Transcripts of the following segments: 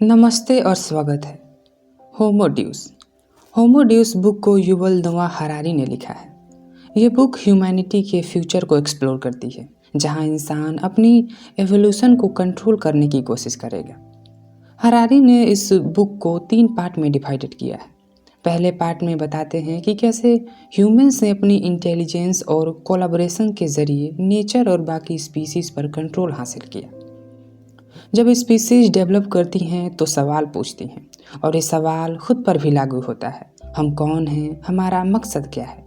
नमस्ते और स्वागत है। होमो ड्यूस बुक को युवल नोआ हरारी ने लिखा है। ये बुक ह्यूमैनिटी के फ्यूचर को एक्सप्लोर करती है, जहां इंसान अपनी एवोल्यूशन को कंट्रोल करने की कोशिश करेगा। हरारी ने इस बुक को 3 पार्ट में डिवाइडेड किया है। पहले पार्ट में बताते हैं कि कैसे ह्यूमंस ने अपनी इंटेलिजेंस और कोलैबोरेशन के जरिए नेचर और बाकी स्पीसीज पर कंट्रोल हासिल किया। जब स्पीसीज डेवलप करती हैं तो सवाल पूछती हैं, और ये सवाल खुद पर भी लागू होता है। हम कौन हैं, हमारा मकसद क्या है।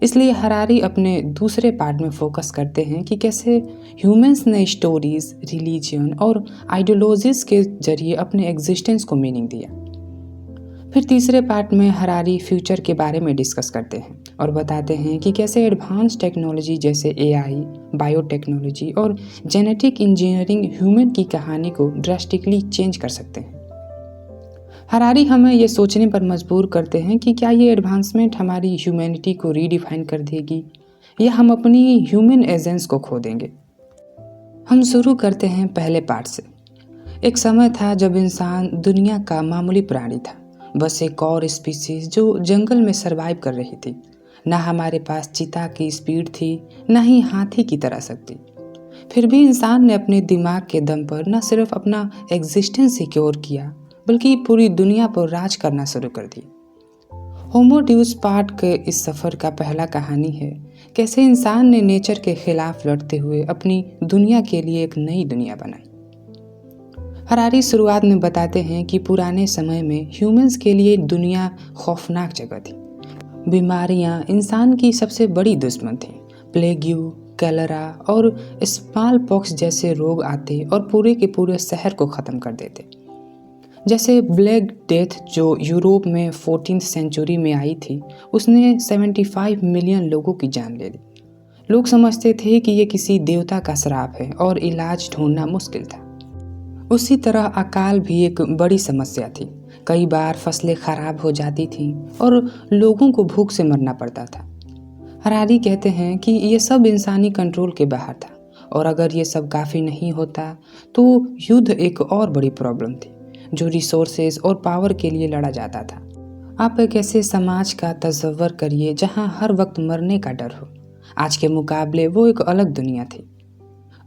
इसलिए हरारी अपने दूसरे पार्ट में फोकस करते हैं कि कैसे ह्यूमंस ने स्टोरीज, रिलीजन और आइडियोलॉजीज के जरिए अपने एग्जिस्टेंस को मीनिंग दिया। फिर तीसरे पार्ट में हरारी फ्यूचर के बारे में डिस्कस करते हैं और बताते हैं कि कैसे एडवांस टेक्नोलॉजी जैसे एआई, बायोटेक्नोलॉजी और जेनेटिक इंजीनियरिंग ह्यूमन की कहानी को ड्रास्टिकली चेंज कर सकते हैं। हरारी हमें ये सोचने पर मजबूर करते हैं कि क्या ये एडवांसमेंट हमारी ह्यूमैनिटी को रीडिफाइन कर देगी या हम अपनी ह्यूमन एसेंस को खो देंगे। हम शुरू करते हैं पहले पार्ट से। एक समय था जब इंसान दुनिया का मामूली प्राणी था, बस एक और स्पीसीज जो जंगल में सरवाइव कर रही थी। ना हमारे पास चीता की स्पीड थी, ना ही हाथी की तरह शक्ति। फिर भी इंसान ने अपने दिमाग के दम पर न सिर्फ अपना एग्जिस्टेंस सिक्योर किया, बल्कि पूरी दुनिया पर राज करना शुरू कर दिया। होमो ड्यूस पार्ट के इस सफ़र का पहला कहानी है कैसे इंसान ने नेचर के खिलाफ लड़ते हुए अपनी दुनिया के लिए एक नई दुनिया बनाई। हरारी शुरुआत में बताते हैं कि पुराने समय में ह्यूमंस के लिए दुनिया खौफनाक जगह थी। बीमारियां इंसान की सबसे बड़ी दुश्मन थी। प्लेग्यू, कैलरा और स्मॉल पॉक्स जैसे रोग आते और पूरे के पूरे शहर को ख़त्म कर देते। जैसे ब्लैक डेथ जो यूरोप में 14वीं सेंचुरी में आई थी, उसने 75 मिलियन लोगों की जान ले ली। लोग समझते थे कि ये किसी देवता का श्राप है और इलाज ढूंढना मुश्किल था। उसी तरह अकाल भी एक बड़ी समस्या थी। कई बार फसलें खराब हो जाती थीं और लोगों को भूख से मरना पड़ता था। हरारी कहते हैं कि ये सब इंसानी कंट्रोल के बाहर था, और अगर ये सब काफ़ी नहीं होता तो युद्ध एक और बड़ी प्रॉब्लम थी, जो रिसोर्सेज और पावर के लिए लड़ा जाता था। आप एक ऐसे समाज का तस्वर करिए जहाँ हर वक्त मरने का डर हो। आज के मुकाबले वो एक अलग दुनिया थी।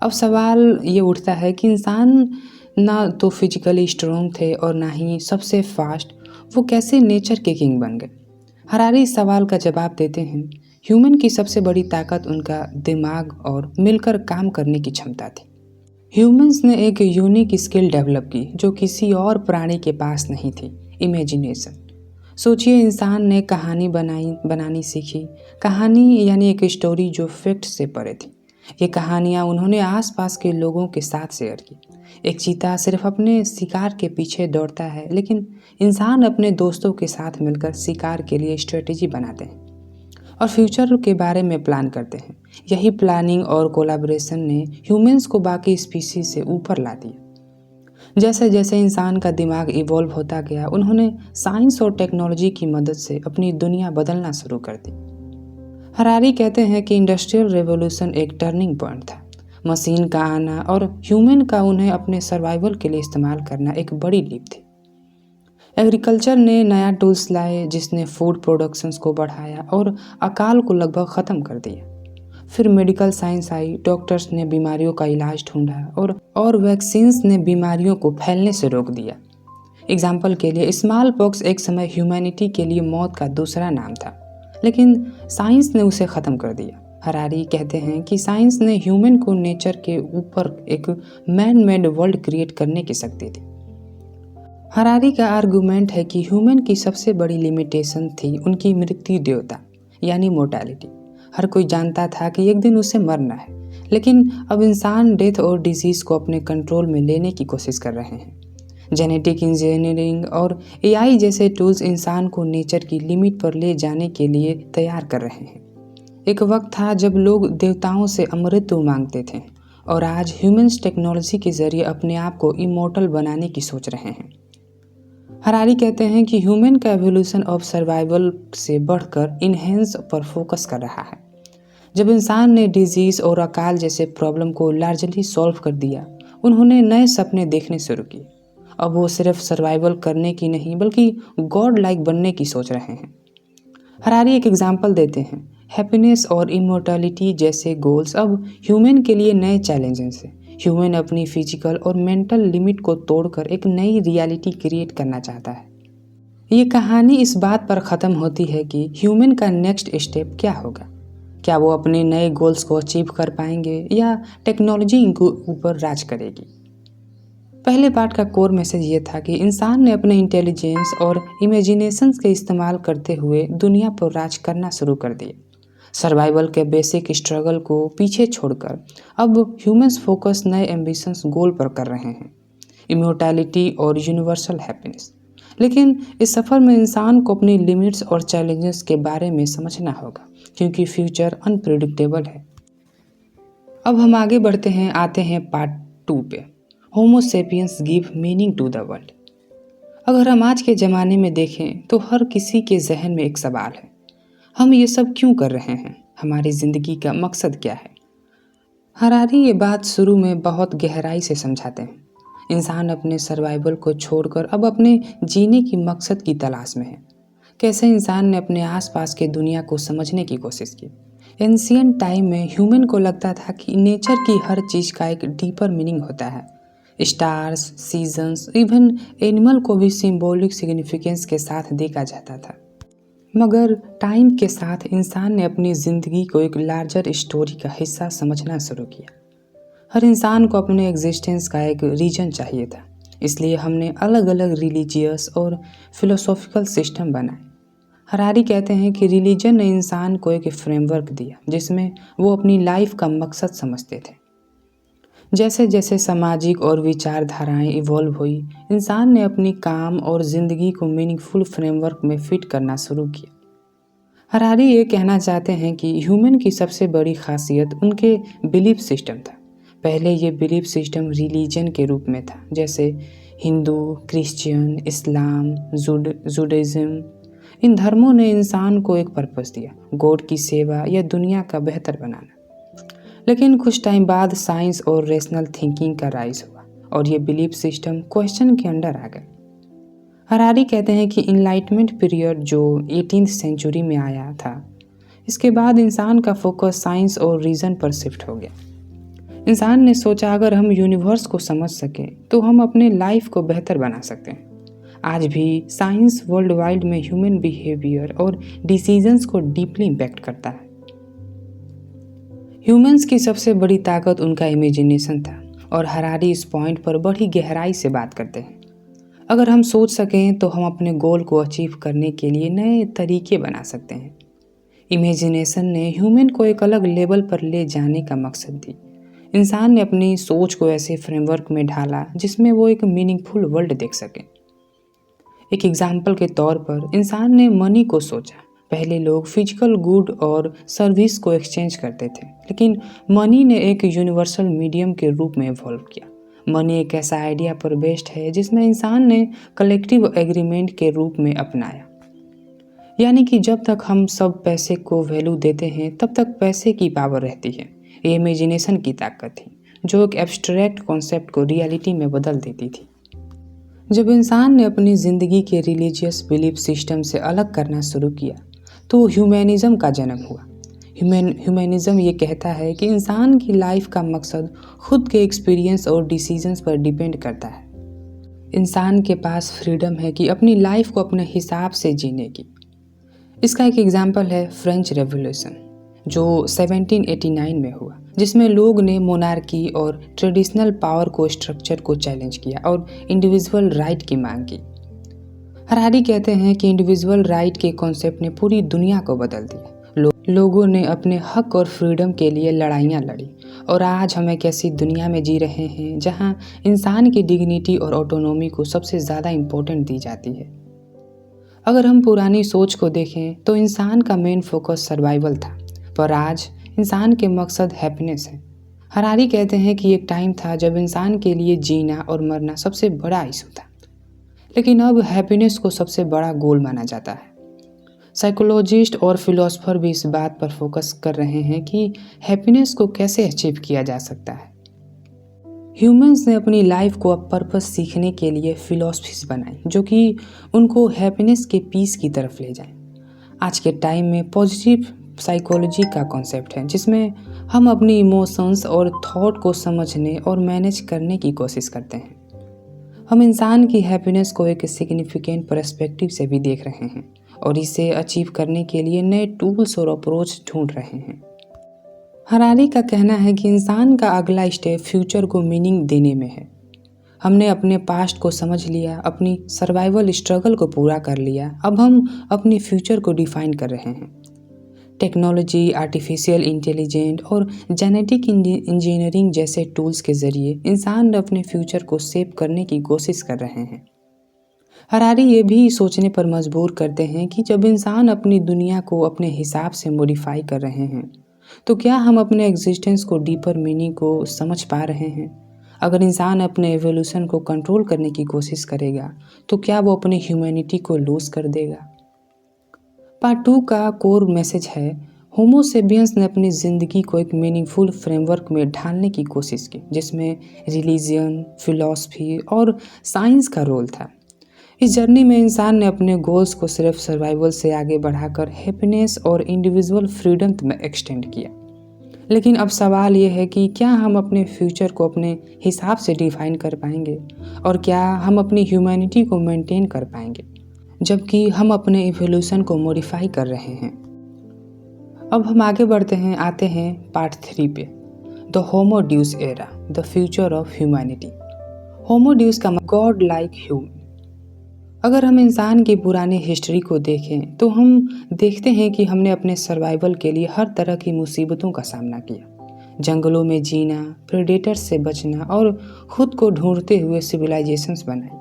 अब सवाल ये उठता है कि इंसान ना तो फिजिकली स्ट्रॉन्ग थे और ना ही सबसे फास्ट, वो कैसे नेचर के किंग बन गए। हरारी इस सवाल का जवाब देते हैं, ह्यूमन की सबसे बड़ी ताकत उनका दिमाग और मिलकर काम करने की क्षमता थी। ह्यूमंस ने एक यूनिक स्किल डेवलप की जो किसी और प्राणी के पास नहीं थी, इमेजिनेशन। सोचिए, इंसान ने कहानी बनानी सीखी। कहानी यानी एक स्टोरी जो फैक्ट से परे थी। ये कहानियाँ उन्होंने आसपास के लोगों के साथ शेयर की। एक चीता सिर्फ अपने शिकार के पीछे दौड़ता है, लेकिन इंसान अपने दोस्तों के साथ मिलकर शिकार के लिए स्ट्रेटेजी बनाते हैं और फ्यूचर के बारे में प्लान करते हैं। यही प्लानिंग और कोलैबोरेशन ने ह्यूमंस को बाकी स्पीसीज से ऊपर ला दिया। जैसे जैसे इंसान का दिमाग इवॉल्व होता गया, उन्होंने साइंस और टेक्नोलॉजी की मदद से अपनी दुनिया बदलना शुरू कर दी। हरारी कहते हैं कि इंडस्ट्रियल रेवोल्यूशन एक टर्निंग पॉइंट था। मशीन का आना और ह्यूमन का उन्हें अपने सर्वाइवल के लिए इस्तेमाल करना एक बड़ी लीप थी। एग्रीकल्चर ने नया टूल्स लाए जिसने फूड प्रोडक्शंस को बढ़ाया और अकाल को लगभग ख़त्म कर दिया। फिर मेडिकल साइंस आई, डॉक्टर्स ने बीमारियों का इलाज ढूंढा और वैक्सीन्स ने बीमारियों को फैलने से रोक दिया। एग्जाम्पल के लिए स्मॉल पॉक्स एक समय ह्यूमैनिटी के लिए मौत का दूसरा नाम था, लेकिन साइंस ने उसे ख़त्म कर दिया। हरारी कहते हैं कि साइंस ने ह्यूमन को नेचर के ऊपर एक मैन मेड वर्ल्ड क्रिएट करने की शक्ति दी। हरारी का आर्गुमेंट है कि ह्यूमन की सबसे बड़ी लिमिटेशन थी उनकी मृत्यु देवता यानी मोर्टेलिटी। हर कोई जानता था कि एक दिन उसे मरना है, लेकिन अब इंसान डेथ और डिजीज़ को अपने कंट्रोल में लेने की कोशिश कर रहे हैं। जेनेटिक इंजीनियरिंग और एआई जैसे टूल्स इंसान को नेचर की लिमिट पर ले जाने के लिए तैयार कर रहे हैं। एक वक्त था जब लोग देवताओं से अमृत्यु मांगते थे, और आज ह्यूमंस टेक्नोलॉजी के जरिए अपने आप को इमॉर्टल बनाने की सोच रहे हैं। हरारी कहते हैं कि ह्यूमन का एवोल्यूशन ऑफ सर्वाइवल से बढ़कर इनहेंस पर फोकस कर रहा है। जब इंसान ने डिजीज़ और अकाल जैसे प्रॉब्लम को लार्जली सॉल्व कर दिया, उन्होंने नए सपने देखने शुरू किए। अब वो सिर्फ सर्वाइवल करने की नहीं बल्कि गॉड लाइक बनने की सोच रहे हैं। हरारी एक एग्जाम्पल देते हैं, हैप्पीनेस और इमोर्टैलिटी जैसे गोल्स अब ह्यूमन के लिए नए चैलेंजेस हैं। ह्यूमन अपनी फिजिकल और मेंटल लिमिट को तोड़कर एक नई रियलिटी क्रिएट करना चाहता है। ये कहानी इस बात पर ख़त्म होती है कि ह्यूमन का नेक्स्ट स्टेप क्या होगा। क्या वो अपने नए गोल्स को अचीव कर पाएंगे या टेक्नोलॉजी इनको ऊपर राज करेगी। पहले पार्ट का कोर मैसेज ये था कि इंसान ने अपने इंटेलिजेंस और इमेजिनेशंस के इस्तेमाल करते हुए दुनिया पर राज करना शुरू कर दिया। सर्वाइवल के बेसिक स्ट्रगल को पीछे छोड़कर अब ह्यूमंस फोकस नए एम्बिशंस गोल पर कर रहे हैं, इमोर्टैलिटी और यूनिवर्सल हैप्पीनेस। लेकिन इस सफ़र में इंसान को अपनी लिमिट्स और चैलेंजेस के बारे में समझना होगा, क्योंकि फ्यूचर अनप्रिडिक्टेबल है। अब हम आगे बढ़ते हैं, आते हैं पार्ट 2 पे, Homo sapiens give meaning to the world. अगर हम आज के ज़माने में देखें तो हर किसी के जहन में एक सवाल है, हम ये सब क्यों कर रहे हैं, हमारी ज़िंदगी का मकसद क्या है। हरारी ये बात शुरू में बहुत गहराई से समझाते हैं। इंसान अपने सर्वाइवल को छोड़कर अब अपने जीने की मकसद की तलाश में है। कैसे इंसान ने अपने आसपास के दुनिया को समझने की कोशिश की। एंशियंट टाइम में ह्यूमन को लगता था कि नेचर की हर चीज़ का एक डीपर मीनिंग होता है। स्टार्स, सीजन्स, इवन एनिमल को भी सिंबॉलिक सिग्निफिकेंस के साथ देखा जाता था। मगर टाइम के साथ इंसान ने अपनी ज़िंदगी को एक लार्जर स्टोरी का हिस्सा समझना शुरू किया। हर इंसान को अपने एग्जिस्टेंस का एक रीजन चाहिए था, इसलिए हमने अलग अलग रिलीजियस और फिलोसॉफिकल सिस्टम बनाए। हरारी कहते हैं कि रिलीजन ने इंसान को एक फ्रेमवर्क दिया जिसमें वो अपनी लाइफ का मकसद समझते थे। जैसे जैसे सामाजिक और विचारधाराएं इवॉल्व हुई, इंसान ने अपनी काम और ज़िंदगी को मीनिंगफुल फ्रेमवर्क में फिट करना शुरू किया। हरारी ये कहना चाहते हैं कि ह्यूमन की सबसे बड़ी खासियत उनके बिलीफ सिस्टम था। पहले ये बिलीफ सिस्टम रिलीजन के रूप में था, जैसे हिंदू, क्रिश्चियन, इस्लाम, जुडाइज्म। इन धर्मों ने इंसान को एक पर्पस दिया, गॉड की सेवा या दुनिया का बेहतर बनाना। लेकिन कुछ टाइम बाद साइंस और रेशनल थिंकिंग का राइज हुआ और ये बिलीफ सिस्टम क्वेश्चन के अंडर आ गए। हरारी कहते हैं कि इनलाइटमेंट पीरियड जो 18th सेंचुरी में आया था, इसके बाद इंसान का फोकस साइंस और रीज़न पर शिफ्ट हो गया। इंसान ने सोचा अगर हम यूनिवर्स को समझ सकें तो हम अपने लाइफ को बेहतर बना सकते हैं। आज भी साइंस वर्ल्ड वाइड में ह्यूमन बिहेवियर और डिसीजंस को डीपली इम्पैक्ट करता है। ह्यूमंस की सबसे बड़ी ताकत उनका इमेजिनेशन था और हरारी इस पॉइंट पर बड़ी गहराई से बात करते हैं। अगर हम सोच सकें तो हम अपने गोल को अचीव करने के लिए नए तरीके बना सकते हैं। इमेजिनेशन ने ह्यूमन को एक अलग लेवल पर ले जाने का मकसद दी। इंसान ने अपनी सोच को ऐसे फ्रेमवर्क में ढाला जिसमें वो एक मीनिंगफुल वर्ल्ड देख सके। एक एग्जाम्पल के तौर पर इंसान ने मनी को सोचा। पहले लोग फिजिकल गुड और सर्विस को एक्सचेंज करते थे, लेकिन मनी ने एक यूनिवर्सल मीडियम के रूप में इवॉल्व किया। मनी एक ऐसा आइडिया पर बेस्ड है जिसमें इंसान ने कलेक्टिव एग्रीमेंट के रूप में अपनाया। यानी कि जब तक हम सब पैसे को वैल्यू देते हैं तब तक पैसे की पावर रहती है। ये इमेजिनेशन की ताकत थी जो एक एब्स्ट्रैक्ट कॉन्सेप्ट को रियलिटी में बदल देती थी। जब इंसान ने अपनी ज़िंदगी के रिलीजियस बिलीफ सिस्टम से अलग करना शुरू किया तो ह्यूमैनिज़्म का जन्म हुआ। ह्यूमैनिज़्म ये कहता है कि इंसान की लाइफ का मकसद खुद के एक्सपीरियंस और डिसीजंस पर डिपेंड करता है। इंसान के पास फ्रीडम है कि अपनी लाइफ को अपने हिसाब से जीने की। इसका एक एग्जाम्पल है फ्रेंच रेवोल्यूशन जो 1789 में हुआ, जिसमें लोग ने मोनार्की और ट्रेडिशनल पावर को स्ट्रक्चर को चैलेंज किया और इंडिविजुअल राइट की मांग की। हरारी कहते हैं कि इंडिविजुअल राइट के कॉन्सेप्ट ने पूरी दुनिया को बदल दिया। लोगों ने अपने हक और फ्रीडम के लिए लड़ाइयाँ लड़ी और आज हम एक ऐसी दुनिया में जी रहे हैं जहाँ इंसान की डिग्निटी और ऑटोनॉमी को सबसे ज़्यादा इम्पोर्टेंट दी जाती है। अगर हम पुरानी सोच को देखें तो इंसान का मेन फोकस सर्वाइवल था, पर आज इंसान के मकसद हैप्पीनेस है। हरारी कहते हैं कि एक टाइम था जब इंसान के लिए जीना और मरना सबसे बड़ा इशू था, लेकिन अब हैप्पीनेस को सबसे बड़ा गोल माना जाता है। साइकोलॉजिस्ट और फिलोसोफर भी इस बात पर फोकस कर रहे हैं कि हैप्पीनेस को कैसे अचीव किया जा सकता है। ह्यूमंस ने अपनी लाइफ को अब पर्पस सीखने के लिए फिलॉसफीज बनाई जो कि उनको हैप्पीनेस के पीस की तरफ ले जाए। आज के टाइम में पॉजिटिव साइकोलॉजी का कॉन्सेप्ट है जिसमें हम अपनी इमोशंस और थॉट को समझने और मैनेज करने की कोशिश करते हैं। हम इंसान की हैप्पीनेस को एक सिग्निफिकेंट पर्सपेक्टिव से भी देख रहे हैं और इसे अचीव करने के लिए नए टूल्स और अप्रोच ढूंढ रहे हैं। हरारी का कहना है कि इंसान का अगला स्टेप फ्यूचर को मीनिंग देने में है। हमने अपने पास्ट को समझ लिया, अपनी सर्वाइवल स्ट्रगल को पूरा कर लिया, अब हम अपनी फ्यूचर को डिफाइन कर रहे हैं। टेक्नोलॉजी, आर्टिफिशियल इंटेलिजेंस और जेनेटिक इंजीनियरिंग जैसे टूल्स के ज़रिए इंसान अपने फ्यूचर को सेव करने की कोशिश कर रहे हैं। हरारी ये भी सोचने पर मजबूर करते हैं कि जब इंसान अपनी दुनिया को अपने हिसाब से मॉडिफाई कर रहे हैं तो क्या हम अपने एग्जिस्टेंस को डीपर मीनिंग को समझ पा रहे हैं। अगर इंसान अपने एवोल्यूशन को कंट्रोल करने की कोशिश करेगा तो क्या वो अपनी ह्यूमैनिटी को लूज कर देगा। पार्ट 2 का कोर मैसेज है, होमो सेपियंस ने अपनी ज़िंदगी को एक मीनिंगफुल फ्रेमवर्क में ढालने की कोशिश की जिसमें रिलीजन, फिलॉसफी और साइंस का रोल था। इस जर्नी में इंसान ने अपने गोल्स को सिर्फ सर्वाइवल से आगे बढ़ाकर हैप्पीनेस और इंडिविजुअल फ्रीडम में एक्सटेंड किया। लेकिन अब सवाल ये है कि क्या हम अपने फ्यूचर को अपने हिसाब से डिफाइन कर पाएंगे और क्या हम अपनी ह्यूमैनिटी को मेंटेन कर पाएंगे जबकि हम अपने इवोल्यूशन को मॉडिफाई कर रहे हैं। अब हम आगे बढ़ते हैं, आते हैं पार्ट 3 पे, the Homo Deus era, the future of humanity. Homo Deus का गॉड लाइक ह्यूमन। अगर हम इंसान की पुरानी हिस्ट्री को देखें तो हम देखते हैं कि हमने अपने सर्वाइवल के लिए हर तरह की मुसीबतों का सामना किया। जंगलों में जीना, प्रेडेटर्स से बचना और खुद को ढूंढते हुए सिविलाइजेशंस बनाई।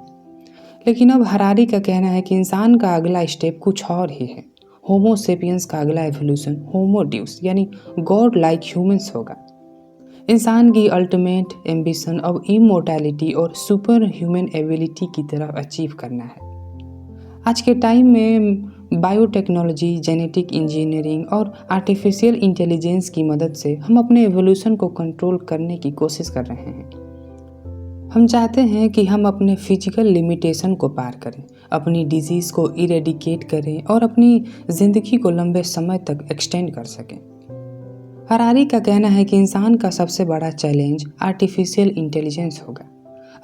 लेकिन अब हरारी का कहना है कि इंसान का अगला स्टेप कुछ और ही है। होमो सेपियंस का अगला एवोल्यूशन होमो ड्यूस यानी गॉड लाइक ह्यूमंस होगा। इंसान की अल्टीमेट एम्बिशन अब इमोर्टैलिटी और सुपर ह्यूमन एबिलिटी की तरफ अचीव करना है। आज के टाइम में बायोटेक्नोलॉजी, जेनेटिक इंजीनियरिंग और आर्टिफिशियल इंटेलिजेंस की मदद से हम अपने एवोल्यूशन को कंट्रोल करने की कोशिश कर रहे हैं। हम चाहते हैं कि हम अपने फिजिकल लिमिटेशन को पार करें, अपनी डिजीज़ को इरेडिकेट करें और अपनी ज़िंदगी को लंबे समय तक एक्सटेंड कर सकें। हरारी का कहना है कि इंसान का सबसे बड़ा चैलेंज आर्टिफिशियल इंटेलिजेंस होगा।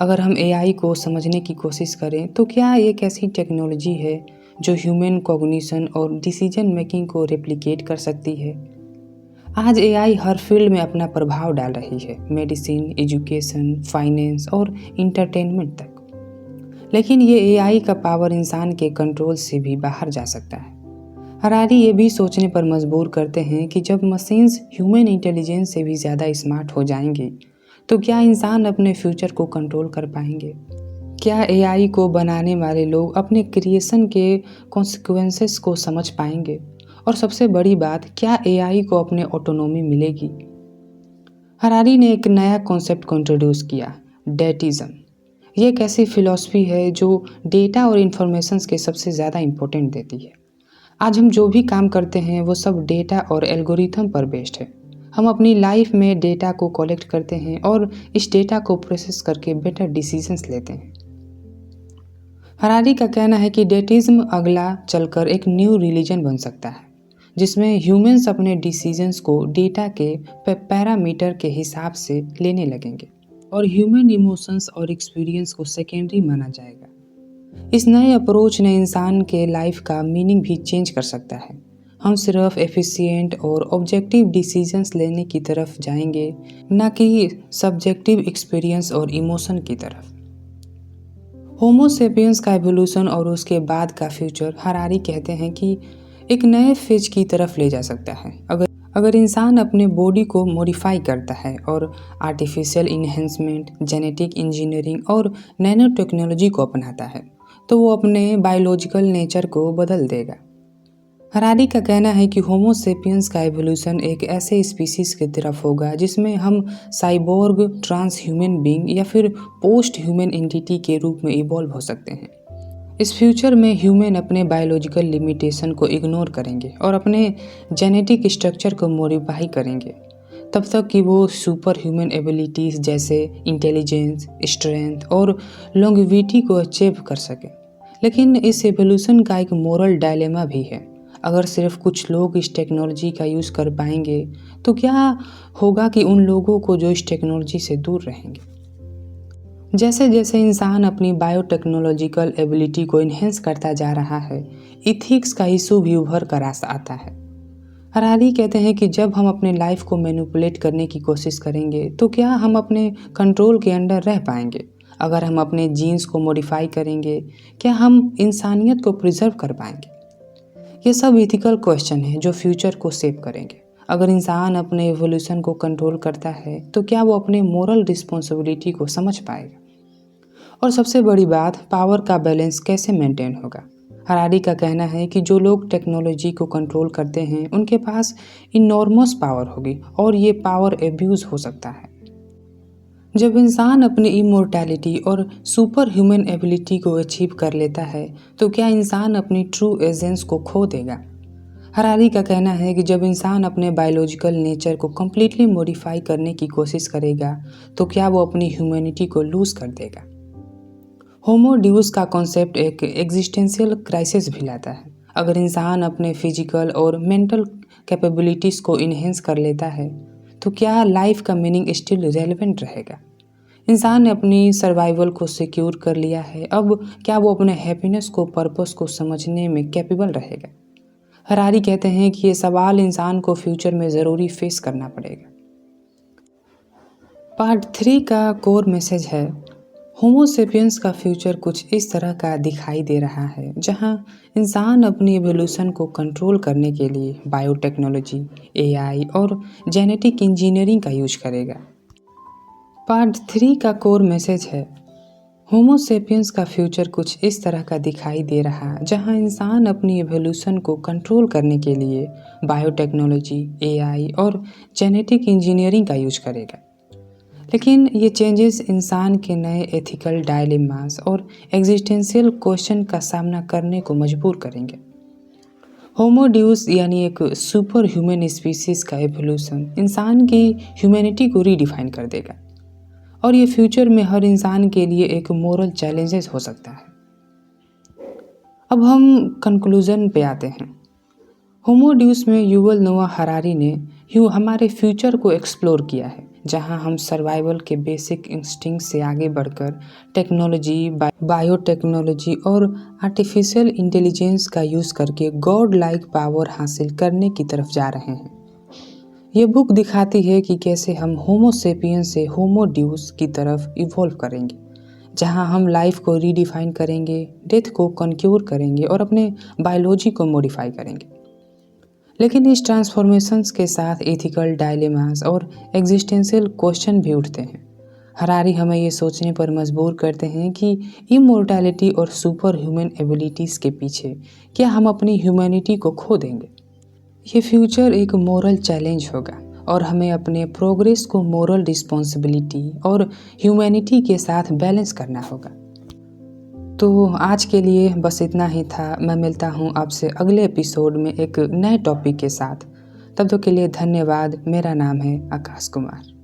अगर हम एआई को समझने की कोशिश करें तो क्या एक ऐसी टेक्नोलॉजी है जो ह्यूमन कॉग्निशन और डिसीजन मेकिंग को रेप्लिकेट कर सकती है। आज एआई हर फील्ड में अपना प्रभाव डाल रही है, मेडिसिन, एजुकेशन, फाइनेंस और इंटरटेनमेंट तक। लेकिन ये एआई का पावर इंसान के कंट्रोल से भी बाहर जा सकता है। हरारी ये भी सोचने पर मजबूर करते हैं कि जब मशीन्स ह्यूमन इंटेलिजेंस से भी ज़्यादा स्मार्ट हो जाएंगी तो क्या इंसान अपने फ्यूचर को कंट्रोल कर पाएंगे। क्या एआई को बनाने वाले लोग अपने क्रिएशन के कॉन्सिक्वेंसेस को समझ पाएंगे, और सबसे बड़ी बात, क्या एआई को अपने ऑटोनॉमी मिलेगी। हरारी ने एक नया कॉन्सेप्ट को इंट्रोड्यूस किया, डेटिज्म। ये एक ऐसी फिलॉसफी है जो डेटा और इन्फॉर्मेशंस के सबसे ज़्यादा इम्पोर्टेंट देती है। आज हम जो भी काम करते हैं वो सब डेटा और एल्गोरिथम पर बेस्ड है। हम अपनी लाइफ में डेटा को कलेक्ट करते हैं और इस डेटा को प्रोसेस करके बेटर डिसीजंस लेते हैं। हरारी का कहना है कि डेटिज्म अगला चलकर एक न्यू रिलीजन बन सकता है जिसमें ह्यूमंस अपने डिसीजंस को डेटा के पैरामीटर के हिसाब से लेने लगेंगे और ह्यूमन इमोशंस और एक्सपीरियंस को सेकेंडरी माना जाएगा। इस नए अप्रोच ने इंसान के लाइफ का मीनिंग भी चेंज कर सकता है। हम सिर्फ एफिशिएंट और ऑब्जेक्टिव डिसीजंस लेने की तरफ जाएंगे, न कि सब्जेक्टिव एक्सपीरियंस और इमोशन की तरफ। होमो सेपियंस का एवोल्यूशन और उसके बाद का फ्यूचर, हरारी कहते हैं कि एक नए फेज की तरफ ले जा सकता है। अगर इंसान अपने बॉडी को मॉडिफाई करता है और आर्टिफिशियल इन्हेंसमेंट, जेनेटिक इंजीनियरिंग और नैनो टेक्नोलॉजी को अपनाता है तो वो अपने बायोलॉजिकल नेचर को बदल देगा। हरारी का कहना है कि होमो सेपियंस का एवोल्यूशन एक ऐसे स्पीसीज की तरफ होगा जिसमें हम साइबोर्ग, ट्रांस ह्यूमन बीइंग या फिर पोस्ट ह्यूमन एंटिटी के रूप में इवॉल्व हो सकते हैं। इस फ्यूचर में ह्यूमन अपने बायोलॉजिकल लिमिटेशन को इग्नोर करेंगे और अपने जेनेटिक स्ट्रक्चर को मॉडिफाई करेंगे तब तक कि वो सुपर ह्यूमन एबिलिटीज़ जैसे इंटेलिजेंस, स्ट्रेंथ और लॉन्गेविटी को अचीव कर सके। लेकिन इस एवोल्यूशन का एक मोरल डायलेमा भी है। अगर सिर्फ कुछ लोग इस टेक्नोलॉजी का यूज़ कर पाएंगे तो क्या होगा कि उन लोगों को जो इस टेक्नोलॉजी से दूर रहेंगे। जैसे जैसे इंसान अपनी बायोटेक्नोलॉजिकल एबिलिटी को इन्हेंस करता जा रहा है, इथिक्स का इशू भी उभर कर आता है। हरारी कहते हैं कि जब हम अपने लाइफ को मैनिपुलेट करने की कोशिश करेंगे तो क्या हम अपने कंट्रोल के अंडर रह पाएंगे। अगर हम अपने जीन्स को मॉडिफाई करेंगे, क्या हम इंसानियत को प्रिजर्व कर पाएंगे। ये सब इथिकल क्वेश्चन हैं जो फ्यूचर को शेप करेंगे। अगर इंसान अपने एवोल्यूशन को कंट्रोल करता है तो क्या वो अपने मोरल रिस्पॉन्सिबिलिटी को समझ पाएगा। और सबसे बड़ी बात, पावर का बैलेंस कैसे मेंटेन होगा। हरारी का कहना है कि जो लोग टेक्नोलॉजी को कंट्रोल करते हैं उनके पास इनॉर्मस पावर होगी और ये पावर एब्यूज़ हो सकता है। जब इंसान अपनी इमोर्टैलिटी और सुपर ह्यूमन एबिलिटी को अचीव कर लेता है तो क्या इंसान अपनी ट्रू एसेंस को खो देगा। हरारी का कहना है कि जब इंसान अपने बायोलॉजिकल नेचर को कम्प्लीटली मॉडिफाई करने की कोशिश करेगा तो क्या वो अपनी ह्यूमैनिटी को लूज़ कर देगा। होमो ड्यूस का कॉन्सेप्ट एक एग्जिस्टेंशियल क्राइसिस भी लाता है। अगर इंसान अपने फिजिकल और मेंटल कैपेबिलिटीज़ को इन्हेंस कर लेता है तो क्या लाइफ का मीनिंग स्टिल रेलेवेंट रहेगा। इंसान ने अपनी सर्वाइवल को सिक्योर कर लिया है, अब क्या वो अपने हैप्पीनेस को, पर्पस को समझने में कैपेबल रहेगा। हरारी कहते हैं कि ये सवाल इंसान को फ्यूचर में ज़रूरी फेस करना पड़ेगा। पार्ट 3 का कोर मैसेज है, होमो सेपियंस का फ्यूचर कुछ इस तरह का दिखाई दे रहा है जहां इंसान अपनी एवोल्यूशन को कंट्रोल करने के लिए बायोटेक्नोलॉजी, एआई और जेनेटिक इंजीनियरिंग का यूज करेगा। पार्ट 3 का कोर मैसेज है, होमो सेपियंस का फ्यूचर कुछ इस तरह का दिखाई दे रहा जहां इंसान अपनी एवोल्यूशन को कंट्रोल करने के लिए बायोटेक्नोलॉजी, एआई और जेनेटिक इंजीनियरिंग का यूज करेगा। लेकिन ये चेंजेस इंसान के नए एथिकल डायलेमास और एग्जिस्टेंशियल क्वेश्चन का सामना करने को मजबूर करेंगे। होमो ड्यूस यानी एक सुपर ह्यूमन स्पीसीज का एवोल्यूशन इंसान की ह्यूमैनिटी को रीडिफाइन कर देगा और ये फ्यूचर में हर इंसान के लिए एक मोरल चैलेंजेस हो सकता है। अब हम कंक्लूजन पे आते हैं। होमो ड्यूस में युवल नोआ हरारी ने हमारे फ्यूचर को एक्सप्लोर किया है जहां हम सर्वाइवल के बेसिक इंस्टिंक्ट से आगे बढ़कर टेक्नोलॉजी, बायोटेक्नोलॉजी और आर्टिफिशियल इंटेलिजेंस का यूज़ करके गॉड लाइक पावर हासिल करने की तरफ जा रहे हैं। ये बुक दिखाती है कि कैसे हम होमो सेपियन से होमो ड्यूस की तरफ इवॉल्व करेंगे, जहां हम लाइफ को रीडिफाइन करेंगे, डेथ को कन्क्योर करेंगे और अपने बायोलॉजी को मॉडिफाई करेंगे। लेकिन इस ट्रांसफॉर्मेशंस के साथ एथिकल डायलेमास और एग्जिस्टेंशियल क्वेश्चन भी उठते हैं। हरारी हमें ये सोचने पर मजबूर करते हैं कि इमोर्टैलिटी और सुपर ह्यूमन एबिलिटीज़ के पीछे क्या हम अपनी ह्यूमैनिटी को खो देंगे। ये फ्यूचर एक मोरल चैलेंज होगा और हमें अपने प्रोग्रेस को मोरल रिस्पॉन्सिबिलिटी और ह्यूमैनिटी के साथ बैलेंस करना होगा। तो आज के लिए बस इतना ही था। मैं मिलता हूँ आपसे अगले एपिसोड में एक नए टॉपिक के साथ। तब तक के लिए धन्यवाद। मेरा नाम है आकाश कुमार।